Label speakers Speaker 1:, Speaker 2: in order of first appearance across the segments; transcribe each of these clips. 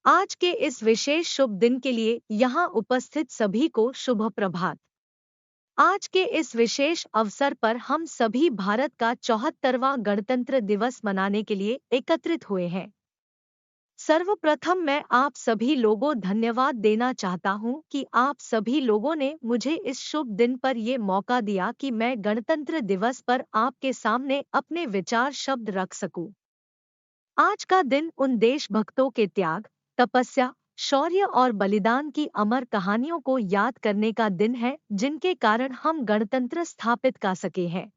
Speaker 1: आज के इस विशेष शुभ दिन के लिए यहाँ उपस्थित सभी को शुभ प्रभात। आज के इस विशेष अवसर पर हम सभी भारत का 74वां गणतंत्र दिवस मनाने के लिए एकत्रित हुए हैं। सर्वप्रथम मैं आप सभी लोगों धन्यवाद देना चाहता हूँ कि आप सभी लोगों ने मुझे इस शुभ दिन पर ये मौका दिया कि मैं गणतंत्र दिवस पर आपके सामने अपने विचार शब्द रख सकूं। आज का दिन उन देशभक्तों के त्याग, तपस्या, शौर्य और बलिदान की अमर कहानियों को याद करने का दिन है, जिनके कारण हम गणतंत्र स्थापित कर सके हैं।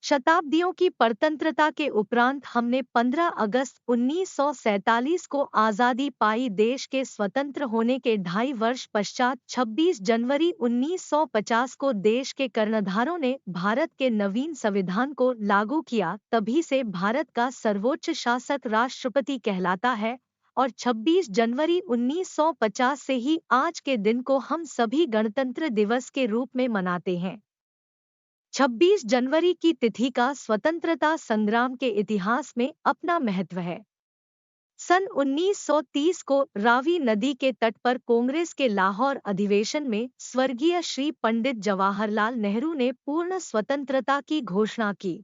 Speaker 1: शताब्दियों की परतंत्रता के उपरांत हमने 15 अगस्त 1947 को आज़ादी पाई। देश के स्वतंत्र होने के 2.5 वर्ष पश्चात 26 जनवरी 1950 को देश के कर्णधारों ने भारत के नवीन संविधान को लागू किया। तभी से भारत का सर्वोच्च शासक राष्ट्रपति कहलाता है और 26 जनवरी 1950 से ही आज के दिन को हम सभी गणतंत्र दिवस के रूप में मनाते हैं। 26 जनवरी की तिथि का स्वतंत्रता संग्राम के इतिहास में अपना महत्व है। सन 1930 को रावी नदी के तट पर कांग्रेस के लाहौर अधिवेशन में स्वर्गीय श्री पंडित जवाहरलाल नेहरू ने पूर्ण स्वतंत्रता की घोषणा की।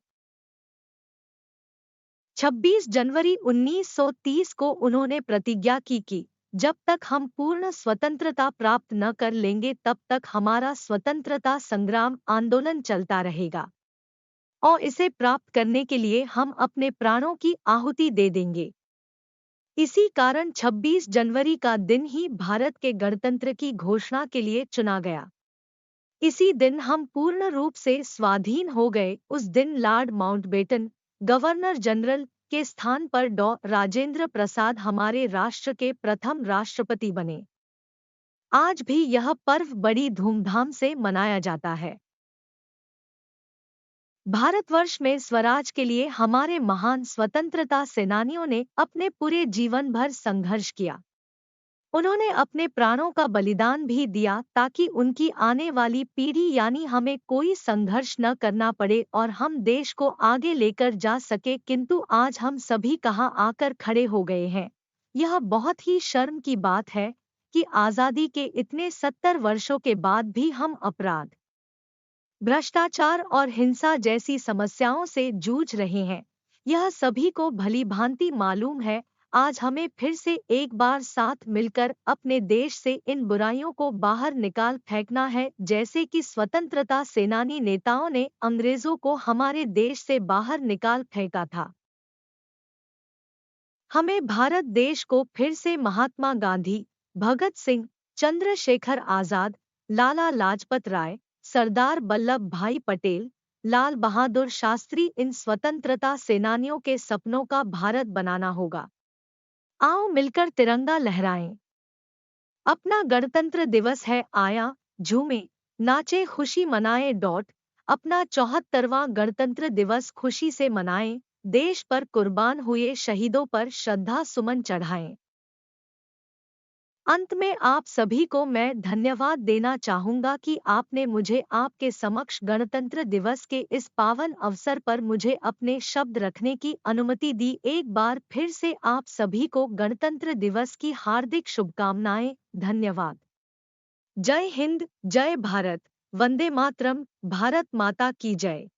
Speaker 1: 26 जनवरी 1930 को उन्होंने प्रतिज्ञा की कि जब तक हम पूर्ण स्वतंत्रता प्राप्त न कर लेंगे तब तक हमारा स्वतंत्रता संग्राम आंदोलन चलता रहेगा और इसे प्राप्त करने के लिए हम अपने प्राणों की आहुति दे देंगे। इसी कारण 26 जनवरी का दिन ही भारत के गणतंत्र की घोषणा के लिए चुना गया। इसी दिन हम पूर्ण रूप से स्वाधीन हो गए। उस दिन लॉर्ड माउंटबेटन, गवर्नर जनरल के स्थान पर डॉ. राजेंद्र प्रसाद हमारे राष्ट्र के प्रथम राष्ट्रपति बने। आज भी यह पर्व बड़ी धूमधाम से मनाया जाता है। भारतवर्ष में स्वराज के लिए हमारे महान स्वतंत्रता सेनानियों ने अपने पूरे जीवन भर संघर्ष किया। उन्होंने अपने प्राणों का बलिदान भी दिया ताकि उनकी आने वाली पीढ़ी यानी हमें कोई संघर्ष न करना पड़े और हम देश को आगे लेकर जा सके। किंतु आज हम सभी कहाँ आकर खड़े हो गए हैं। यह बहुत ही शर्म की बात है कि आज़ादी के इतने 70 वर्षों के बाद भी हम अपराध, भ्रष्टाचार और हिंसा जैसी समस्याओं से जूझ रहे हैं। यह सभी को भली भांति मालूम है। आज हमें फिर से एक बार साथ मिलकर अपने देश से इन बुराइयों को बाहर निकाल फेंकना है, जैसे कि स्वतंत्रता सेनानी नेताओं ने अंग्रेजों को हमारे देश से बाहर निकाल फेंका था। हमें भारत देश को फिर से महात्मा गांधी, भगत सिंह, चंद्रशेखर आजाद, लाला लाजपत राय, सरदार वल्लभ भाई पटेल, लाल बहादुर शास्त्री, इन स्वतंत्रता सेनानियों के सपनों का भारत बनाना होगा। आओ मिलकर तिरंगा लहराएं। अपना गणतंत्र दिवस है आया, झूमे, नाचे, खुशी मनाए। अपना 74वां गणतंत्र दिवस खुशी से मनाएं। देश पर कुर्बान हुए शहीदों पर श्रद्धा सुमन चढ़ाएं। अंत में आप सभी को मैं धन्यवाद देना चाहूंगा कि आपने मुझे आपके समक्ष गणतंत्र दिवस के इस पावन अवसर पर मुझे अपने शब्द रखने की अनुमति दी। एक बार फिर से आप सभी को गणतंत्र दिवस की हार्दिक शुभकामनाएं। धन्यवाद। जय हिंद, जय भारत, वंदे मातरम, भारत माता की जय।